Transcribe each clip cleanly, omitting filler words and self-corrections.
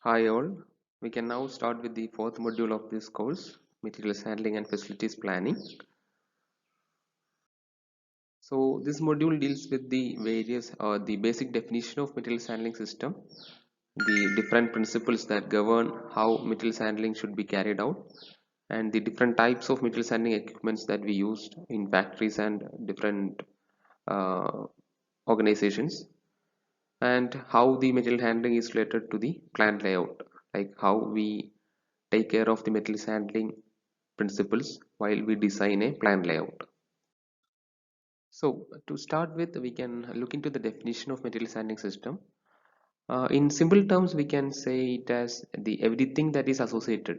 Hi all, we can now start with the fourth module of this course, Materials Handling and Facilities Planning. So this module deals with the the basic definition of materials handling system, the different principles that govern how materials handling should be carried out, and the different types of materials handling equipments that we use in factories and different uh, organizations, and how the material handling is related to the plant layout, like how we take care of the materials handling principles while we design a plant layout. So to start with, we can look into the definition of materials handling system. In simple terms, we can say it as the everything that is associated,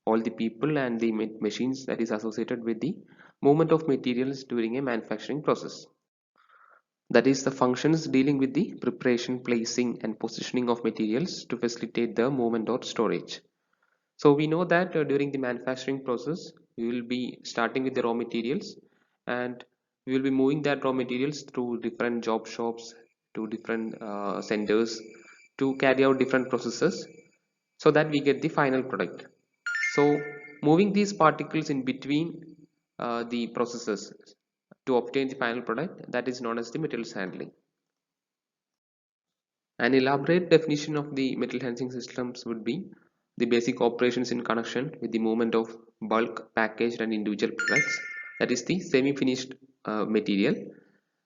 all the people and the machines that is associated with the movement of materials during a manufacturing process. That is the functions dealing with the preparation, placing and positioning of materials to facilitate the movement or storage. So we know that during the manufacturing process, we will be starting with the raw materials, and we will be moving that raw materials through different job shops to different centers to carry out different processes so that we get the final product. So moving these particles in between the processes to obtain the final product, that is known as the materials handling. An elaborate definition of the metal handling systems would be the basic operations in connection with the movement of bulk, packaged and individual products, that is the semi-finished material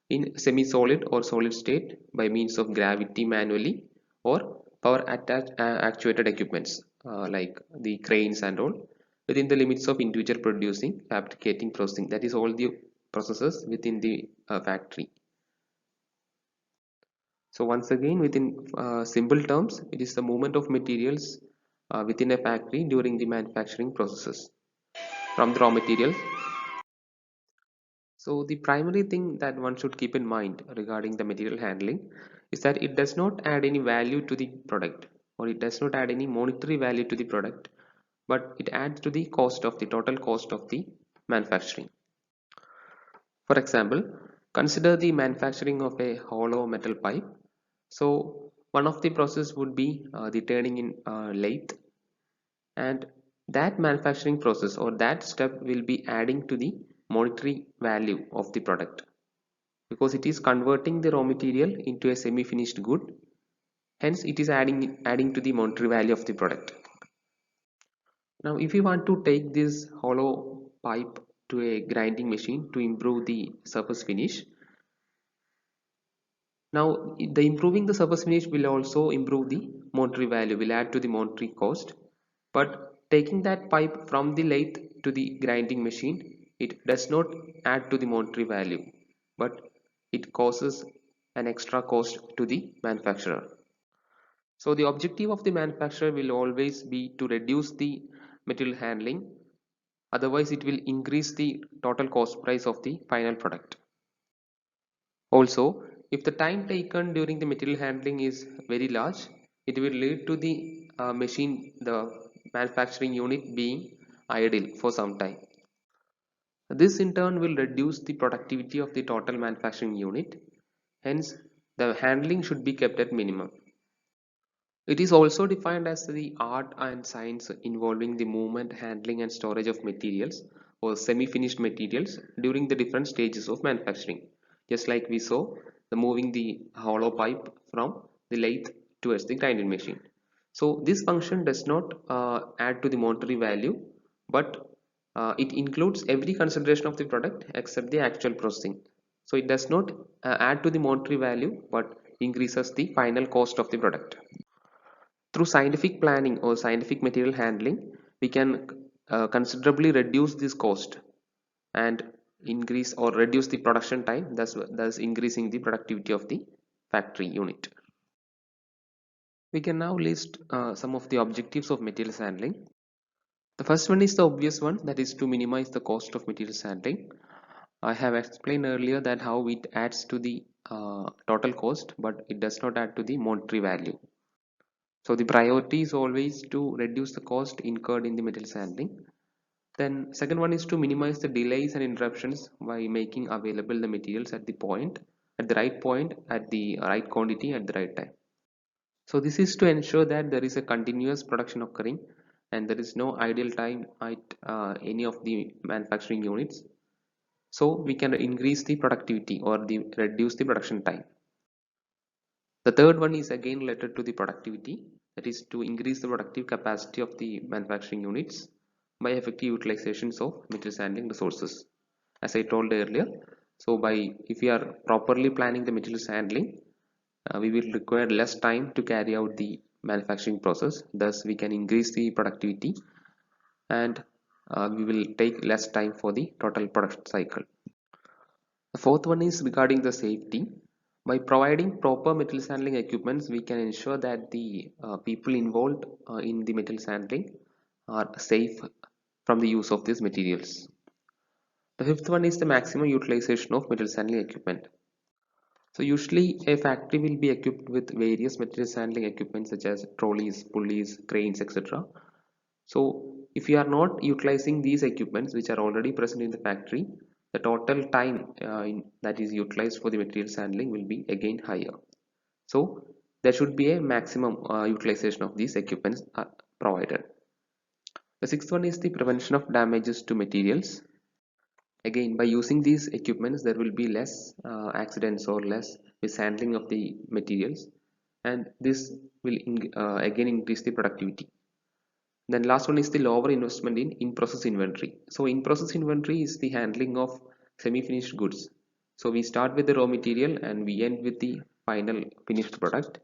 in semi-solid or solid state by means of gravity manually or power attached actuated equipments like the cranes and all, within the limits of individual producing, fabricating, processing, that is all the processes within the factory. So once again, within simple terms, it is the movement of materials within a factory during the manufacturing processes from the raw materials. So the primary thing that one should keep in mind regarding the material handling is that it does not add any value to the product, or it does not add any monetary value to the product, but it adds to the cost of the total cost of the manufacturing. For example, consider the manufacturing of a hollow metal pipe. So one of the process would be the turning in lathe, and that manufacturing process or that step will be adding to the monetary value of the product because it is converting the raw material into a semi-finished good. Hence, it is adding to the monetary value of the product. Now, if you want to take this hollow pipe to a grinding machine to improve the surface finish, now the improving the surface finish will also improve the monetary value, will add to the monetary cost. But taking that pipe from the lathe to the grinding machine, it does not add to the monetary value, but it causes an extra cost to the manufacturer. So the objective of the manufacturer will always be to reduce the material handling, otherwise it will increase the total cost price of the final product. Also, if the time taken during the material handling is very large, it will lead to the manufacturing unit being idle for some time. This in turn will reduce the productivity of the total manufacturing unit. Hence, the handling should be kept at minimum. It is also defined as the art and science involving the movement, handling and storage of materials or semi-finished materials during the different stages of manufacturing. Just like we saw, the moving the hollow pipe from the lathe towards the grinding machine. So this function does not add to the monetary value, but it includes every consideration of the product except the actual processing. So it does not add to the monetary value, but increases the final cost of the product. Through scientific planning or scientific material handling, we can considerably reduce this cost and increase or reduce the production time, thus increasing the productivity of the factory unit. We can now list some of the objectives of materials handling. The first one is the obvious one, that is to minimize the cost of materials handling. I have explained earlier that how it adds to the total cost, but it does not add to the monetary value. So the priority is always to reduce the cost incurred in the materials handling. Then second one is to minimize the delays and interruptions by making available the materials at the right point, at the right quantity, at the right time. So this is to ensure that there is a continuous production occurring and there is no idle time at any of the manufacturing units. So we can increase the productivity or reduce the production time. The third one is again related to the productivity, that is to increase the productive capacity of the manufacturing units by effective utilizations of materials handling resources. As I told earlier, so if we are properly planning the materials handling, we will require less time to carry out the manufacturing process. Thus, we can increase the productivity and we will take less time for the total production cycle. The fourth one is regarding the safety. By providing proper materials handling equipments, we can ensure that the people involved in the materials handling are safe from the use of these materials. The fifth one is the maximum utilization of materials handling equipment. So usually a factory will be equipped with various materials handling equipment such as trolleys, pulleys, cranes, etc. So if you are not utilizing these equipments which are already present in the factory, the total time that is utilized for the materials handling will be again higher. So there should be a maximum utilization of these equipments provided. The sixth one is the prevention of damages to materials. Again, by using these equipments, there will be less accidents or less mishandling of the materials, and this will again increase the productivity. Then last one is the lower investment in in-process inventory. So in-process inventory is the handling of semi-finished goods. So we start with the raw material and we end with the final finished product.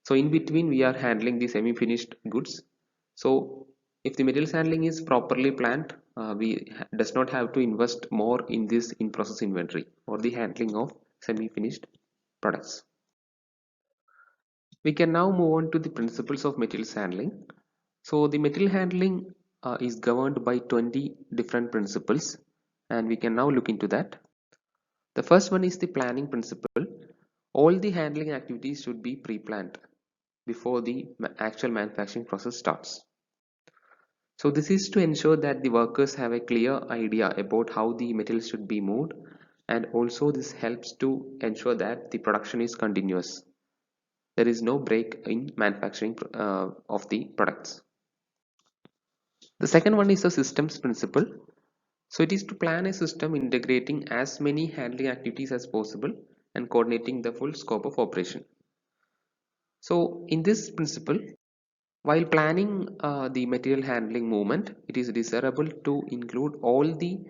So in between we are handling the semi-finished goods. So if the materials handling is properly planned, we does not have to invest more in this in-process inventory or the handling of semi-finished products. We can now move on to the principles of materials handling. So the material handling is governed by 20 different principles, and we can now look into that. The first one is the planning principle. All the handling activities should be pre-planned before the actual manufacturing process starts. So this is to ensure that the workers have a clear idea about how the materials should be moved, and also this helps to ensure that the production is continuous. There is no break in manufacturing of the products. The second one is the systems principle. So it is to plan a system integrating as many handling activities as possible and coordinating the full scope of operation. So in this principle, while planning the material handling movement, it is desirable to include all the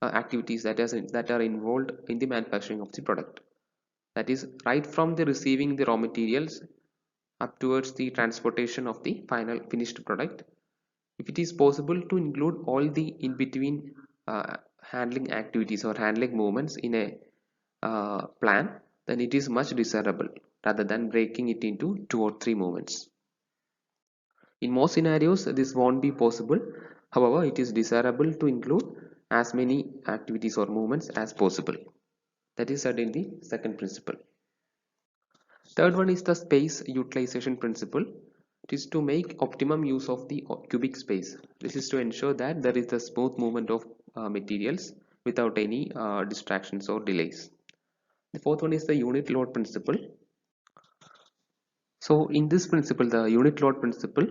activities that are involved in the manufacturing of the product. That is right from the receiving the raw materials up towards the transportation of the final finished product. If it is possible to include all the in between handling activities or handling movements in a plan, then it is much desirable rather than breaking it into 2 or 3 movements. In most scenarios this won't be possible. However, it is desirable to include as many activities or movements as possible. That is certainly second principle. Third one is the space utilization principle. It is to make optimum use of the cubic space. This is to ensure that there is a smooth movement of materials without any distractions or delays. The fourth one is the unit load principle. So in this principle, the unit load principle,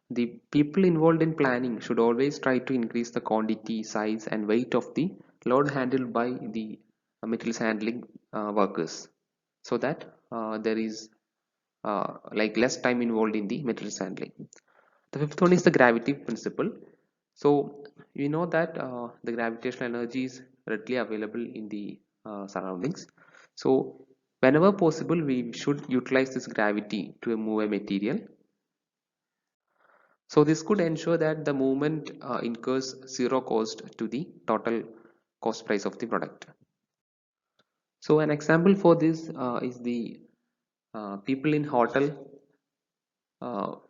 the people involved in planning should always try to increase the quantity, size and weight of the load handled by the materials handling workers, so that there is like less time involved in the materials handling. The fifth one is the gravity principle. So we know that the gravitational energy is readily available in the surroundings. So whenever possible, we should utilize this gravity to move a material. So this could ensure that the movement incurs zero cost to the total cost price of the product. So an example for this is the people in hotel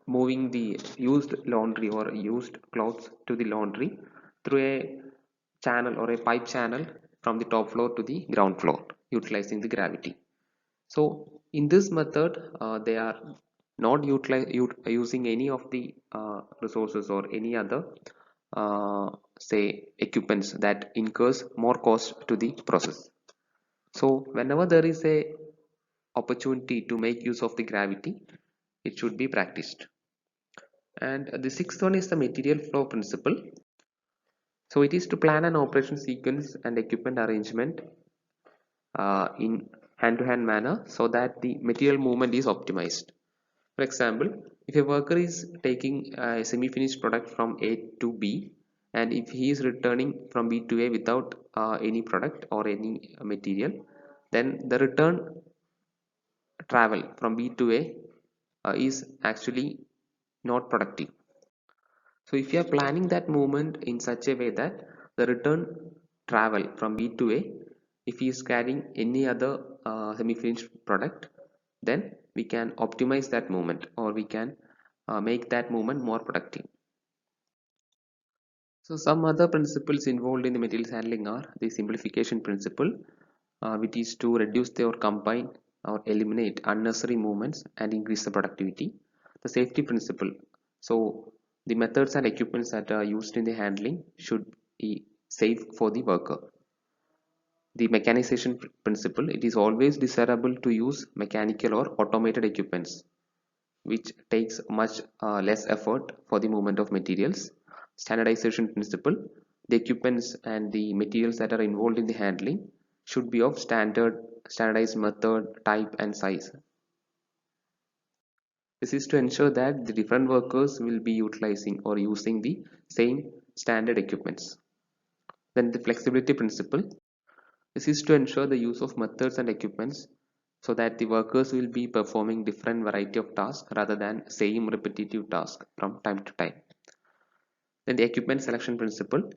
moving the used laundry or used clothes to the laundry through a channel or a pipe channel from the top floor to the ground floor utilizing the gravity. So in this method they are not using any of the resources or any other say equipments that incurs more cost to the process. So whenever there is a opportunity to make use of the gravity, it should be practiced. And the sixth one is the material flow principle. So it is to plan an operation sequence and equipment arrangement in hand-to-hand manner so that the material movement is optimized. For example, if a worker is taking a semi-finished product from A to B, and if he is returning from B to A without any product or any material, then the return travel from B to A is actually not productive. So if you are planning that movement in such a way that the return travel from B to A, if he is carrying any other semi-finished product, then we can optimize that movement, or we can make that movement more productive. So some other principles involved in the materials handling are the simplification principle, which is to reduce or combine or eliminate unnecessary movements and increase the productivity. The safety principle. So the methods and equipments that are used in the handling should be safe for the worker. The mechanization principle. It is always desirable to use mechanical or automated equipments, which takes much less effort for the movement of materials. Standardization principle. The equipments and the materials that are involved in the handling should be of standardized method, type and size. This is to ensure that the different workers will be utilizing or using the same standard equipments. Then the flexibility principle. This is to ensure the use of methods and equipments so that the workers will be performing different variety of tasks rather than same repetitive task from time to time. Then the equipment selection principle.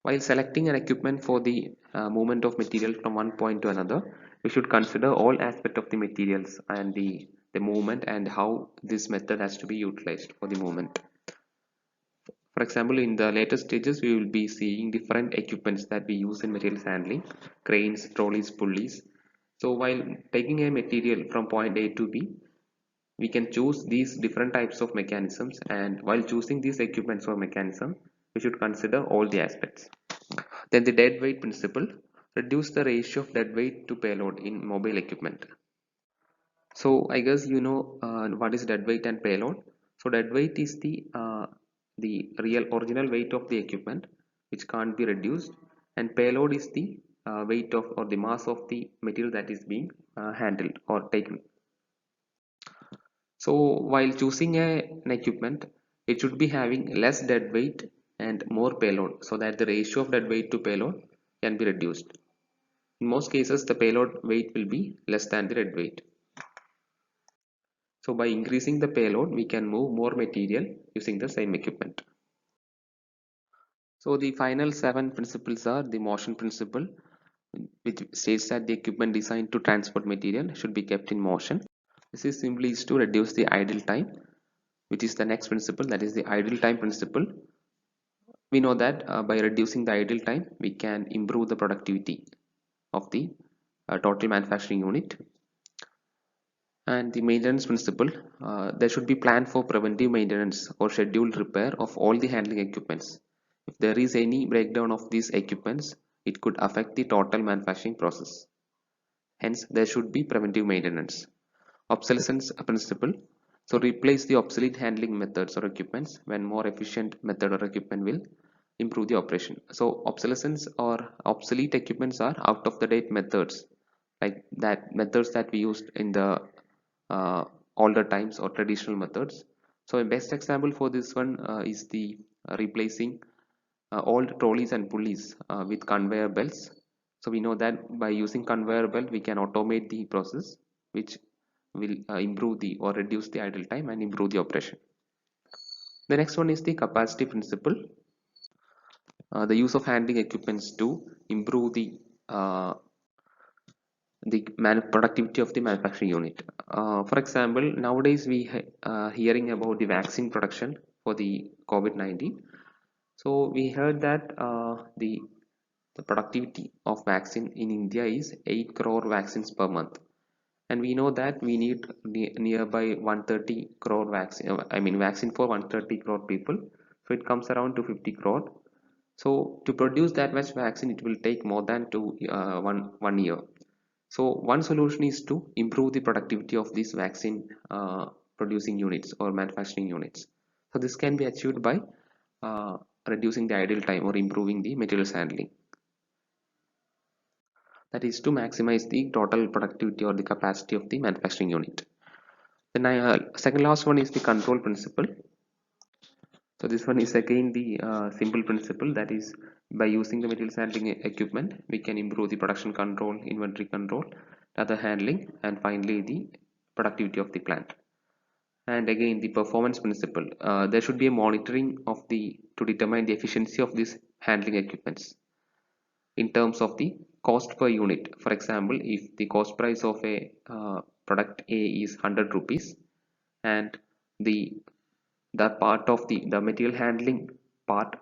While selecting an equipment for the movement of material from one point to another, we should consider all aspects of the materials and the movement and how this method has to be utilized for the movement. For example, in the later stages, we will be seeing different equipments that we use in materials handling, cranes, trolleys, pulleys. So while taking a material from point A to B, we can choose these different types of mechanisms, and while choosing these equipments or mechanism, we should consider all the aspects. Then the dead weight principle, reduce the ratio of dead weight to payload in mobile equipment. So I guess you know what is dead weight and payload. So dead weight is the real original weight of the equipment, which can't be reduced, and payload is the weight of or the mass of the material that is being handled or taken. So while choosing an equipment, it should be having less dead weight and more payload so that the ratio of dead weight to payload can be reduced. In most cases, the payload weight will be less than the dead weight. So by increasing the payload, we can move more material using the same equipment. So the final 7 principles are the motion principle, which states that the equipment designed to transport material should be kept in motion. This is simply is to reduce the idle time, which is the next principle, that is the idle time principle. We know that by reducing the idle time, we can improve the productivity of the total manufacturing unit. And the maintenance principle, there should be plan for preventive maintenance or scheduled repair of all the handling equipments. If there is any breakdown of these equipments, it could affect the total manufacturing process. Hence, there should be preventive maintenance. Obsolescence principle. So replace the obsolete handling methods or equipments when more efficient method or equipment will improve the operation. So obsolescence or obsolete equipments are out of the date methods, like that methods that we used in the uh, older times or traditional methods. So a best example for this one is the replacing old trolleys and pulleys with conveyor belts. So we know that by using conveyor belt we can automate the process, which will improve the or reduce the idle time and improve the operation. The next one is the capacity principle, the use of handling equipments to improve uh, the productivity of the manufacturing unit. For example, nowadays we hearing about the vaccine production for the COVID-19. So we heard that the productivity of vaccine in India is 8 crore vaccines per month, and we know that we need nearby 130 crore vaccine. I mean vaccine for 130 crore people. So it comes around to 50 crore. So to produce that much vaccine, it will take more than one year. So one solution is to improve the productivity of these vaccine producing units or manufacturing units. So this can be achieved by uh, reducing the idle time or improving the materials handling. That is to maximize the total productivity or the capacity of the manufacturing unit. Then second last one is the control principle. So this one is again the simple principle, that is by using the materials handling equipment we can improve the production control, inventory control, other handling, and finally the productivity of the plant. And again the performance principle, there should be a monitoring of the to determine the efficiency of these handling equipments in terms of the cost per unit. For example, if the cost price of a product A is 100 rupees and the part of the material handling part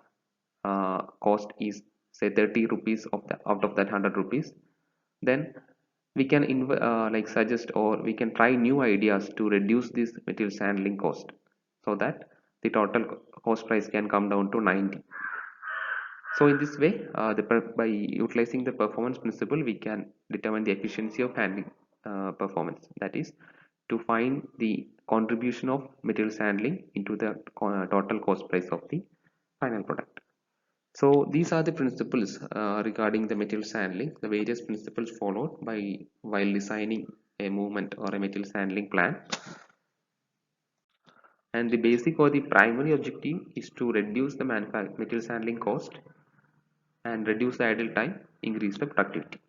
cost is say 30 rupees of the out of that 100 rupees, then we can like suggest or we can try new ideas to reduce this materials handling cost so that the total cost price can come down to 90. So in this way, by utilizing the performance principle, we can determine the efficiency of handling performance. That is, to find the contribution of materials handling into the total cost price of the final product. So these are the principles regarding the materials handling, the various principles followed by while designing a movement or a materials handling plan. And the basic or the primary objective is to reduce the materials handling cost and reduce the idle time, increase the productivity.